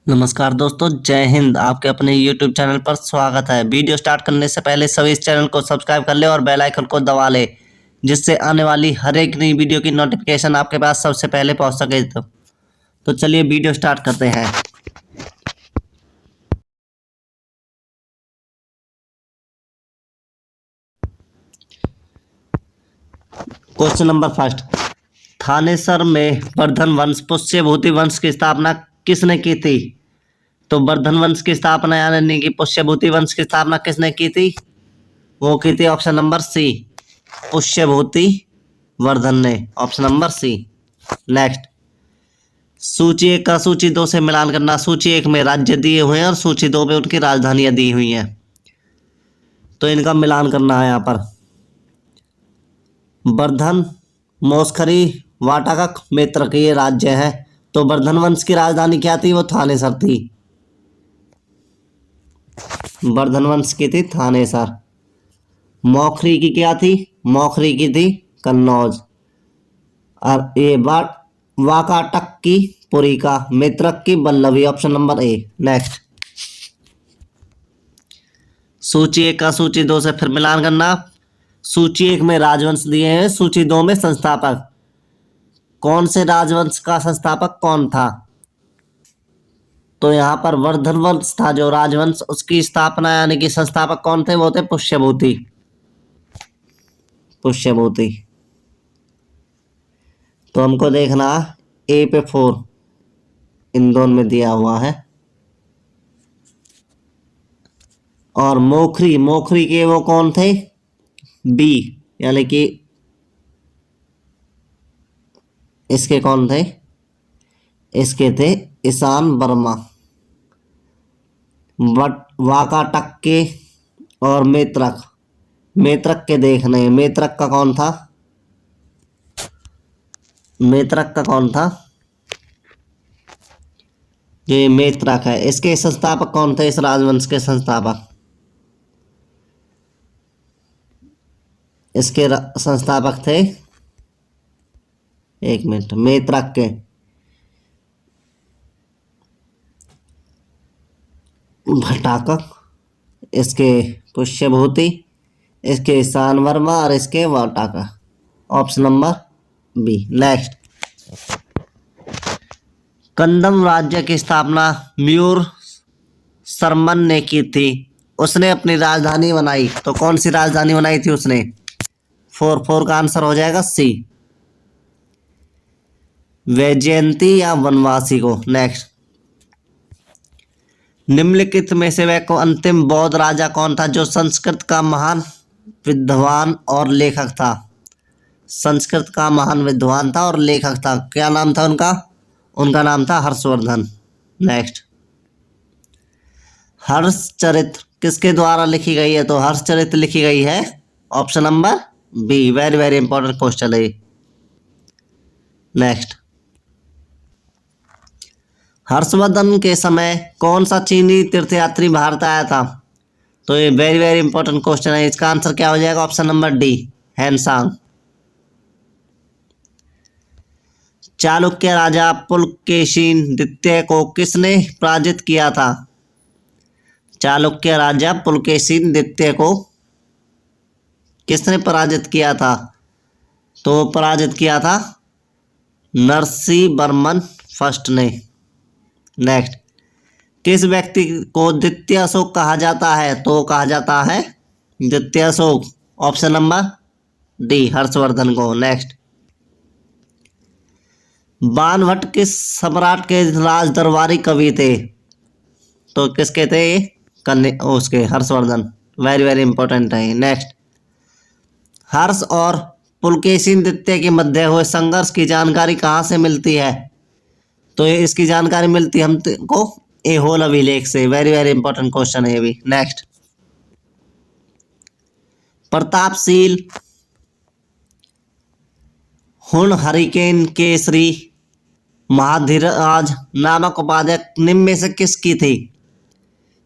नमस्कार दोस्तों, जय हिंद। आपके अपने YouTube चैनल पर स्वागत है। वीडियो स्टार्ट करने से पहले सभी इस चैनल को सब्सक्राइब कर ले और बेल आइकन को दबा ले, जिससे आने वाली हर एक नई वीडियो की नोटिफिकेशन आपके पास सबसे पहले पहुंच सके। तो चलिए वीडियो स्टार्ट करते हैं। क्वेश्चन नंबर फर्स्ट, थानेसर में वर्धन वंश पुष्यभूति वंश की स्थापना किसने की थी? तो वर्धन वंश की स्थापना यानी कि पुष्यभूति वंश की स्थापना किसने की थी? वो की थी option number C, Pushyabhuti Vardhan ने। ऑप्शन नंबर सी। नेक्स्ट, सूची 1 का सूची 2 से मिलान करना। सूची 1 में राज्य दिए हुए हैं और सूची 2 में उनकी राजधानियां दी हुई हैं, तो इनका मिलान करना है यहाँ पर। वर्धन, मोस्खरी, वाटाकक, मेत्रक ये राज्य हैं। तो वर्धन वंश की राजधानी क्या थी? वो थानेसर थी। वर्धन वंश की थी थानेसर। मौखरी की क्या थी? मौखरी की थी कन्नौज। और ये वाकाटक की पुरिका, मेत्रक की बल्लभी। ऑप्शन नंबर ए। नेक्स्ट, सूची 1 का सूची 2 से फिर मिलान करना। सूची 1 में राजवंश दिए हैं, सूची 2 में संस्थापक। कौन से राजवंश का संस्थापक कौन था? तो यहाँ पर वर्धन वंश था जो राजवंश, उसकी स्थापना यानी कि संस्थापक कौन थे? वो थे पुष्यभूति। पुष्यभूति। तो हमको देखना ए पे 4 इन दोनों में दिया हुआ है। और मोखरी, मोखरी के वो कौन थे? बी, यानी कि इसके कौन थे? इसके थे ईशान वर्मा। वाकाटक के और मेत्रक, मेत्रक के देखने, मेत्रक का कौन था? मेत्रक का कौन था? ये मेत्रक है। इसके संस्थापक कौन थे? इस राजवंश के संस्थापक, इसके संस्थापक थे, एक मिनट, मेत्रक के भटाकक, इसके पुष्यभूति, इसके ईशान वर्मा और इसके वाटाका। Option number B. नेक्स्ट, कंदम राज्य की स्थापना म्यूर शर्मन ने की थी। उसने अपनी राजधानी बनाई, तो कौन सी राजधानी बनाई थी उसने? 4 का आंसर हो जाएगा सी, वैजयंती या वनवासी को। नेक्स्ट, निम्नलिखित में से वह को अंतिम बौद्ध राजा कौन था जो संस्कृत का महान विद्वान और लेखक था? संस्कृत का महान विद्वान था और लेखक था। क्या नाम था उनका? उनका नाम था हर्षवर्धन। नेक्स्ट, हर्षचरित्र किसके द्वारा लिखी गई है? तो हर्षचरित्र लिखी गई है option number b. Very very important question है। नेक्स्ट, हर्षवर्धन के समय कौन सा चीनी तीर्थयात्री भारत आया था? तो ये वेरी वेरी इंपॉर्टेंट क्वेश्चन है। इसका आंसर क्या हो जाएगा? Option number D, Hiuen Tsang. Chalukya राजा पुलकेशिन द्वितीय को किसने पराजित किया था? चालुक्य राजा पुलकेशिन द्वितीय को किसने पराजित किया था? तो पराजित किया था नरसिंहवर्मन फर्स्ट ने। नेक्स्ट, किस व्यक्ति को द्वितीय अशोक कहा जाता है? तो कहा जाता है द्वितीय Ashok. Option number D, Harshvardhan को। नेक्स्ट, बाणभट्ट किस सम्राट के राज दरबारी कवि थे? तो किसके थे ये? उसके हर्षवर्धन। वेरी वेरी इंपॉर्टेंट है। नेक्स्ट, हर्ष और पुलकेशिन द्वितीय के मध्य हुए संघर्ष की जानकारी कहाँ से मिलती है? तो ये इसकी जानकारी मिलती है हमको ऐहोल अभिलेख से। वेरी वेरी इंपॉर्टेंट क्वेश्चन है ये भी। नेक्स्ट, प्रतापशील हुन हरिकेन केसरी महाधीराज नामक उपाधि निम्न में से किसकी थी?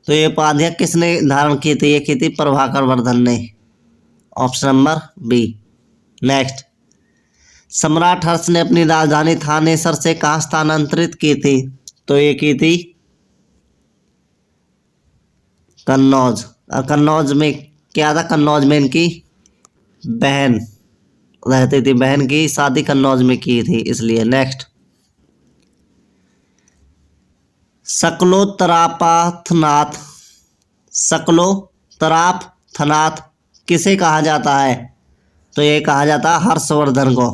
तो ये उपाधि किसने धारण की थी? ये की थी प्रभाकर वर्धन ने। Option number B. नेक्स्ट, सम्राट हर्ष ने अपनी राजधानी थानेसर से कहाँ स्थानांतरित की थी? तो ये की थी कन्नौज। कन्नौज में क्या था, कन्नौज में इनकी बहन रहती थी, बहन की शादी कन्नौज में की थी इसलिए। नेक्स्ट, सकलोतरापाथनाथ, सकलोतरापथनाथ किसे कहा जाता है? तो ये कहा जाता है हर्षवर्धन को।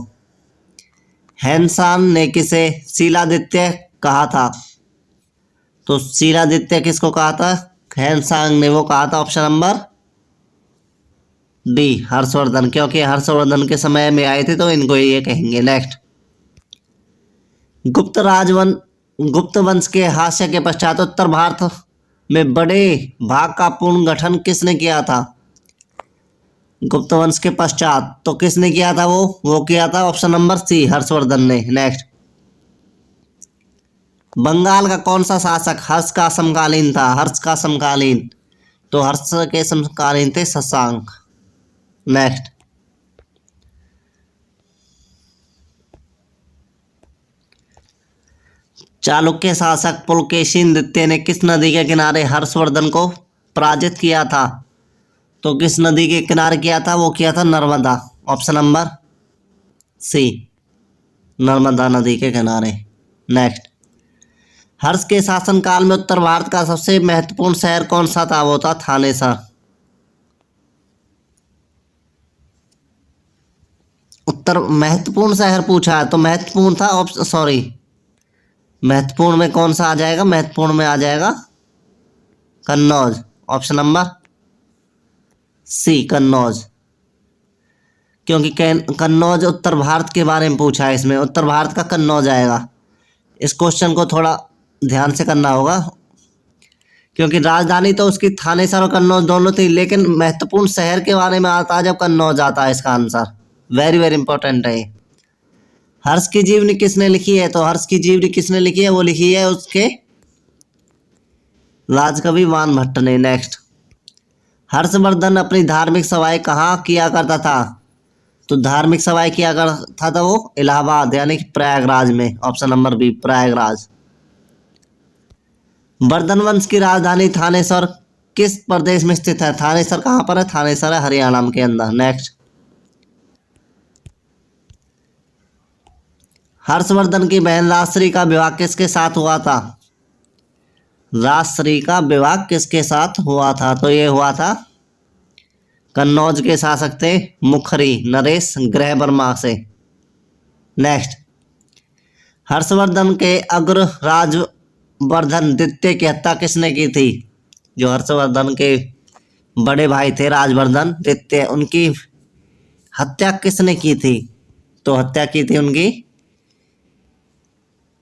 हैनसान ने किसे शीलादित्य कहा था? तो शीलादित्य किसको कहा था? हैनसांग ने वो कहा था ऑप्शन नंबर डी, हर्षवर्धन, क्योंकि हर्षवर्धन के समय में आए थे तो इनको ये कहेंगे। नेक्स्ट, गुप्त वंश के हास्य के पश्चात उत्तर भारत में बड़े भाग का पूर्ण गठन किसने किया था? गुप्त वंश के पश्चात तो किसने किया था? वो किया था ऑप्शन नंबर सी, हर्षवर्धन ने। नेक्स्ट, बंगाल का कौन सा शासक हर्ष का समकालीन था? हर्ष का समकालीन, तो हर्ष के समकालीन थे शशांक। नेक्स्ट, चालुक्य शासक पुलकेशिन द्वितीय ने किस नदी के किनारे हर्षवर्धन को पराजित किया था? तो किस नदी के किनारे किया था? वो किया था Narmada, option number c, Narmada नदी के किनारे। नेक्स्ट, हर्ष के शासनकाल में उत्तर भारत का सबसे महत्वपूर्ण शहर कौन सा था? वो था थानेसर। उत्तर महत्वपूर्ण शहर पूछा है तो महत्वपूर्ण था ऑप्शन, सॉरी, महत्वपूर्ण में कौन सा आ जाएगा? महत्वपूर्ण में आ जाएगा Kannauj, option number c, Kannauj, क्योंकि कन्नौज उत्तर भारत के बारे में पूछा है, इसमें उत्तर भारत का कन्नौज आएगा। इस क्वेश्चन को थोड़ा ध्यान से करना होगा, क्योंकि राजधानी तो उसकी थानेसर और कन्नौज दोनों थी, लेकिन महत्वपूर्ण शहर के बारे में आता है जब कन्नौज आता है इसका आंसर। वेरी वेरी इंपॉर्टेंट है। हर्ष की जीवनी किसने लिखी है? तो हर्ष की जीवनी किसने लिखी है? वो लिखी है उसके राजकवि बाणभट्ट ने। नेक्स्ट, हर्षवर्धन अपनी धार्मिक सभाएं कहाँ किया करता था? तो धार्मिक सभाएं किया करता था वो इलाहाबाद यानी कि प्रयागराज में, option number b, Prayagraj. Vardhan वंश की राजधानी थानेसर किस प्रदेश में स्थित है? थानेसर कहाँ पर है? थानेसर है हरियाणा के अंदर। नेक्स्ट, हर्षवर्धन की बहन राजश्री का विवाह किसके साथ हुआ था? राजश्री का विवाह किसके साथ हुआ था? तो ये हुआ था कन्नौज के शासक थे मुखरी नरेश ग्रह वर्मा से। नेक्स्ट, हर्षवर्धन के अग्र राजवर्धन द्वितीय की हत्या किसने की थी? जो हर्षवर्धन के बड़े भाई थे राजवर्धन द्वितीय, उनकी हत्या किसने की थी? तो हत्या की थी उनकी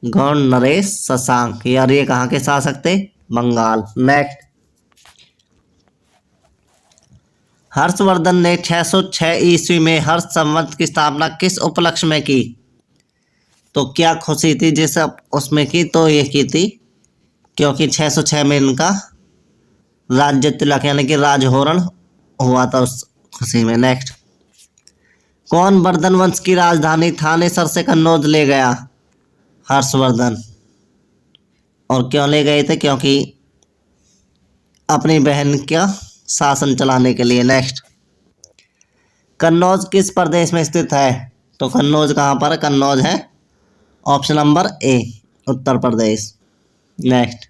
गौड़ नरेश शशांक, यार ये कहाँ के शासक थे? बंगाल। नेक्स्ट, हर्षवर्धन ने 606 ईस्वी में हर्ष संवत की स्थापना किस उपलक्ष्य में की? तो क्या खुशी थी जिस उसमें की? तो ये की थी क्योंकि 606 में इनका राज्य तिलक यानी कि राजहोरण हुआ था उस खुशी में। नेक्स्ट, कौन वर्धन वंश की राजधानी थानेसर से कन्नौज ले गया? हर्षवर्धन। और क्यों ले गए थे? क्योंकि अपनी बहन का शासन चलाने के लिए। नेक्स्ट, कन्नौज किस प्रदेश में स्थित है? तो कन्नौज कहाँ पर है? कन्नौज है option number A, Uttar Pradesh. Next,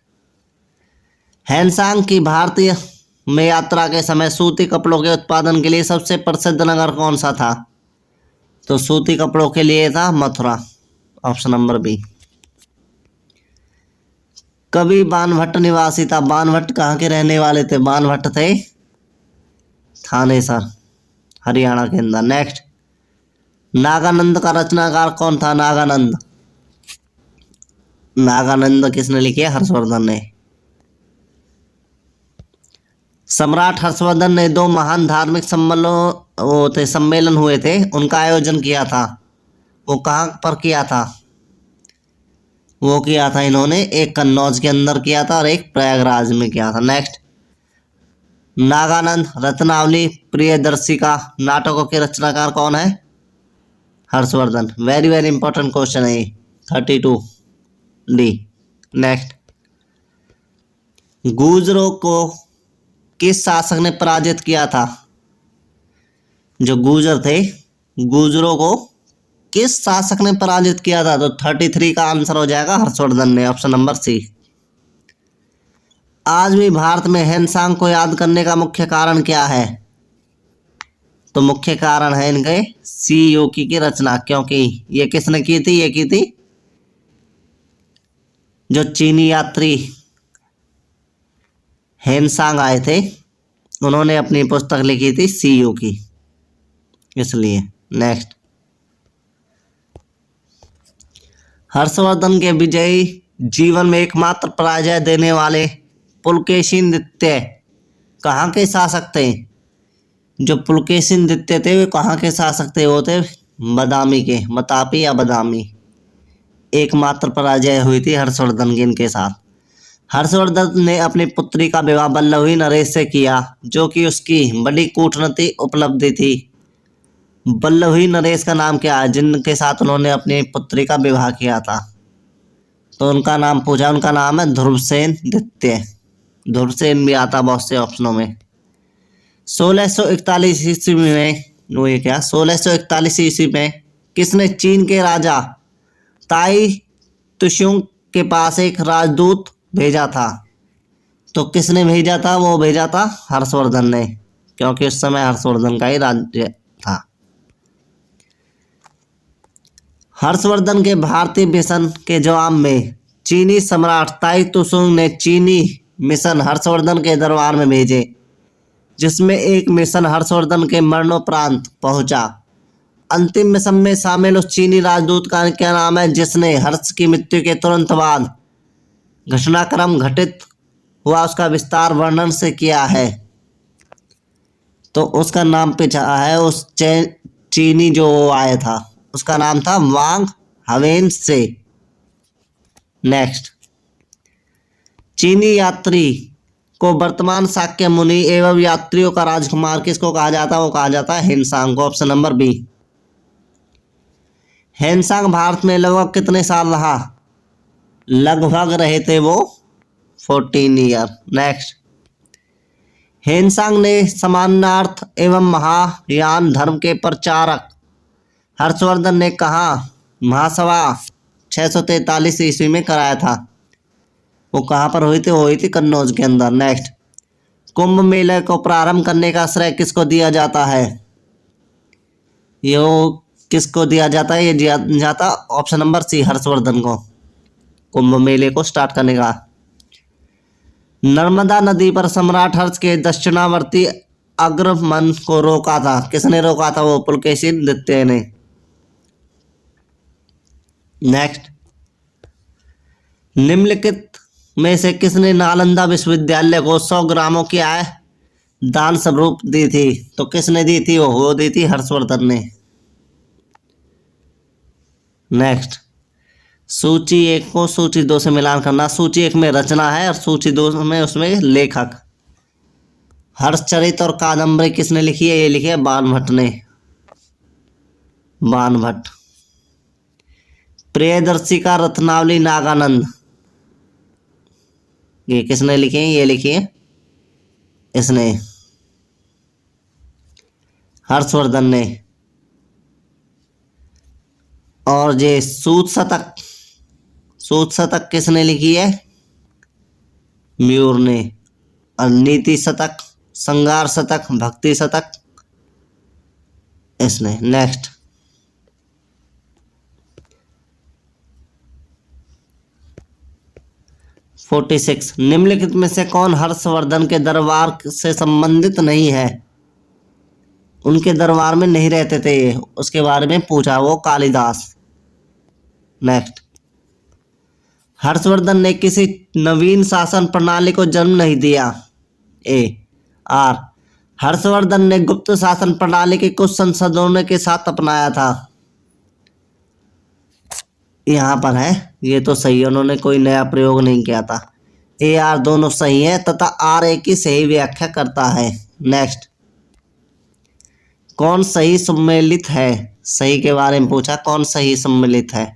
Hiuen Tsang की भारतीय में यात्रा के समय सूती कपड़ों के उत्पादन के लिए सबसे प्रसिद्ध नगर कौन सा था? तो सूती कपड़ों के लिए था मथुरा, ऑप्शन नंबर बी। कवि बाणभट्ट निवासी था। बाणभट्ट कहाँ के रहने वाले थे? बाणभट्ट थे थानेसर हरियाणा के अंदर। नेक्स्ट, नागानंद का रचनाकार कौन था? नागानंद, नागानंद किसने लिखी है? हर्षवर्धन ने। सम्राट हर्षवर्धन ने 2 महान धार्मिक सम्मेलन हुए थे, उनका आयोजन किया था, वो कहाँ पर किया था? वो किया था इन्होंने एक कन्नौज के अंदर किया था और एक प्रयागराज में किया था। नेक्स्ट, नागानंद रत्नावली प्रियदर्शिका नाटकों के रचनाकार कौन है? Harshvardhan. Very very important question है ये, 32 डी। नेक्स्ट, गुर्जरों को किस शासक ने पराजित किया था? जो गुर्जर थे, गुर्जरों को किस शासक ने पराजित किया था? तो 33 का आंसर हो जाएगा हर्षवर्धन ने, ऑप्शन नंबर सी। आज भी भारत में ह्वेनसांग को याद करने का मुख्य कारण क्या है? तो मुख्य कारण है इनके सी योकी की रचना, क्योंकि ये किसने की थी? ये की थी जो चीनी यात्री ह्वेनसांग आए थे, उन्होंने अपनी पुस्तक लिखी थी सी योकी, इसलिए। नेक्स्ट, हर्षवर्धन के विजयी जीवन में एकमात्र पराजय देने वाले पुलकेशिनदित्य कहाँ के शासक थे? जो पुलकेशिनदित्य थे वे कहाँ के शासक थे? वो थे बदामी के, मतापी या बदामी। एकमात्र पराजय हुई थी हर्षवर्धन की इनके साथ। हर्षवर्धन ने अपनी पुत्री का विवाह वल्लभी नरेश से किया, जो कि उसकी बड़ी कूटनीतिक उपलब्धि थी। वल्लभी नरेश का नाम क्या है जिनके साथ उन्होंने अपनी पुत्री का विवाह किया था? तो उनका नाम पूछा, उनका नाम है ध्रुवसेन द्वितीय। ध्रुवसेन भी आता बहुत से ऑप्शनों में। 1641 ईस्वी में, वो ये क्या, 1641 ईस्वी में किसने चीन के राजा ताई तुशुंग के पास एक राजदूत भेजा था? तो किसने भेजा था? वो भेजा था हर्षवर्धन ने, क्योंकि उस समय हर्षवर्धन का ही राज्य था। हर्षवर्धन के भारतीय मिशन के जवाब में चीनी सम्राट ताई तुशुंग ने चीनी मिशन हर्षवर्धन के दरबार में भेजे, जिसमें एक मिशन हर्षवर्धन के मरणोपरांत पहुंचा। अंतिम मिशन में शामिल उस चीनी राजदूत का क्या नाम है जिसने हर्ष की मृत्यु के तुरंत बाद घटनाक्रम घटित हुआ उसका विस्तार वर्णन से किया है? तो उसका नाम पूछा है उस चीनी जो आया था, उसका नाम था वांग हवेन से। नेक्स्ट, चीनी यात्री को वर्तमान शाक्य मुनि एवं यात्रियों का राजकुमार किसको कहा जाता है? वो कहा जाता है ह्वेनसांग को, option number b. Hiuen Tsang Bharat में लगभग कितने साल रहा? लगभग रहे थे वो 14 ईयर। नेक्स्ट, ह्वेनसांग ने समानार्थ एवं महायान धर्म के प्रचारक हर्षवर्धन ने कहा महासभा 643 ईस्वी में कराया था? वो कहाँ पर हुई थी? वो हुई थी कन्नौज के अंदर। नेक्स्ट, कुंभ मेले को प्रारंभ करने का श्रेय किसको दिया जाता है? ये किसको दिया जाता है? ये दिया जाता ऑप्शन नंबर सी, हर्षवर्धन को, कुंभ मेले को स्टार्ट करने का। नर्मदा नदी पर सम्राट हर्ष के दक्षिणावर्ती अग्रमन को रोका था? किसने रोका था? वो पुलकेशिनदित्य ने। नेक्स्ट, निम्नलिखित में से किसने नालंदा विश्वविद्यालय को 100 ग्रामों की आय दान स्वरूप दी थी? तो किसने दी थी? वो दी थी हर्षवर्धन ने। नेक्स्ट, सूची 1 को सूची 2 से मिलान करना। सूची 1 में रचना है और सूची 2 में उसमें लेखक। हर्षचरित और कादम्बरी किसने लिखी है? ये लिखी है बाणभट्ट ने, बाणभट्ट। प्रियदर्शिका रत्नावली नागानंद, ये किसने लिखे हैं? ये लिखी है इसने, हर्षवर्धन ने। और ये सूत शतक, सूत शतक किसने लिखी है? म्यूर ने। और नीति शतक, श्रृंगार शतक, भक्ति शतक इसने। नेक्स्ट, फोर्टी-6 निम्नलिखित में से कौन हर्षवर्धन के दरबार से संबंधित नहीं है? उनके दरबार में नहीं रहते थे ये, उसके बारे में पूछा, वो कालिदास। नेक्स्ट, हर्षवर्धन ने किसी नवीन शासन प्रणाली को जन्म नहीं दिया? ए आर, हर्षवर्धन ने गुप्त शासन प्रणाली के कुछ संशोधनों के साथ अपनाया था? यहाँ पर है, ये तो सही है, उन्होंने कोई नया प्रयोग नहीं किया था। ए आर दोनों सही है तथा आर ए की सही व्याख्या करता है। नेक्स्ट, कौन सही सम्मिलित है? सही के बारे में पूछा, कौन सही सम्मिलित है?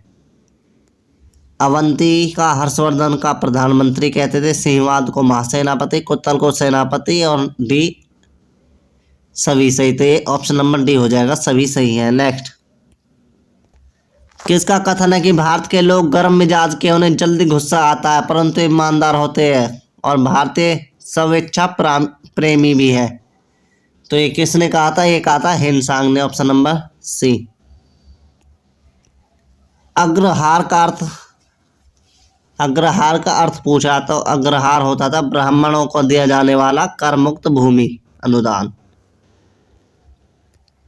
अवंती का हर्षवर्धन का प्रधानमंत्री कहते थे, सिंहवाद को महासेनापति, कुत्तल को सेनापति और डी सभी सही। तो ये ऑप्शन नंबर डी हो जाएगा, सभी सही है। नेक्स्ट, किसका कथन है कि भारत के लोग गर्म मिजाज के, उन्हें जल्दी गुस्सा आता है परंतु ईमानदार होते हैं और भारतीय स्वेच्छा प्रेमी भी है। तो ये किसने कहा था? ये कहा था हिंसांग ने, ऑप्शन नंबर सी। अग्रहार का अर्थ पूछा तो अग्रहार होता था ब्राह्मणों को दिया जाने वाला कर मुक्त भूमि अनुदान।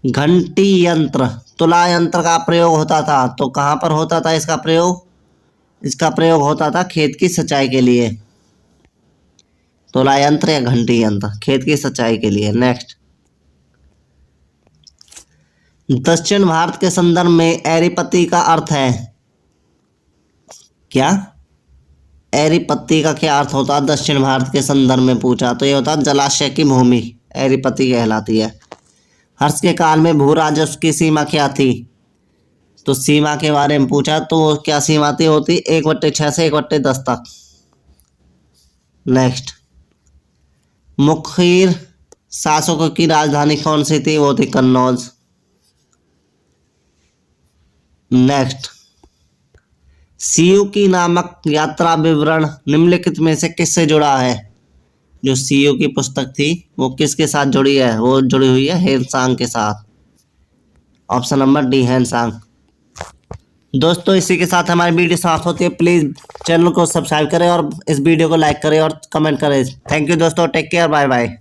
घंटी यंत्र, तुला यंत्र का प्रयोग होता था तो कहाँ पर होता था इसका प्रयोग? इसका प्रयोग होता था खेत की सिंचाई के लिए। तुला यंत्र या घंटी यंत्र, खेत की सिंचाई के लिए। नेक्स्ट, दक्षिण भारत के संदर्भ में एरीपति का अर्थ है क्या? एरीपति का क्या अर्थ होता है दक्षिण भारत के संदर्भ में पूछा तो ये होता है जलाशय की भूमि, एरीपति कहलाती है। हर्ष के काल में भू राजस्व की सीमा क्या थी? तो सीमा के बारे में पूछा तो क्या सीमा थी? होती 1/6 से 1/10 तक। नेक्स्ट, मुखिर शासकों की राजधानी कौन सी थी? वो थी कन्नौज। नेक्स्ट, सीयू की नामक यात्रा विवरण निम्नलिखित में से किससे जुड़ा है? जो सीयू की पुस्तक थी वो किसके साथ जुड़ी है? वो जुड़ी हुई है हेनसांग के साथ, ऑप्शन नंबर डी हेनसांग। दोस्तों इसी के साथ हमारी वीडियो समाप्त होती है। प्लीज़ चैनल को सब्सक्राइब करें और इस वीडियो को लाइक करें और कमेंट करें। थैंक यू दोस्तों, टेक केयर, बाय बाय।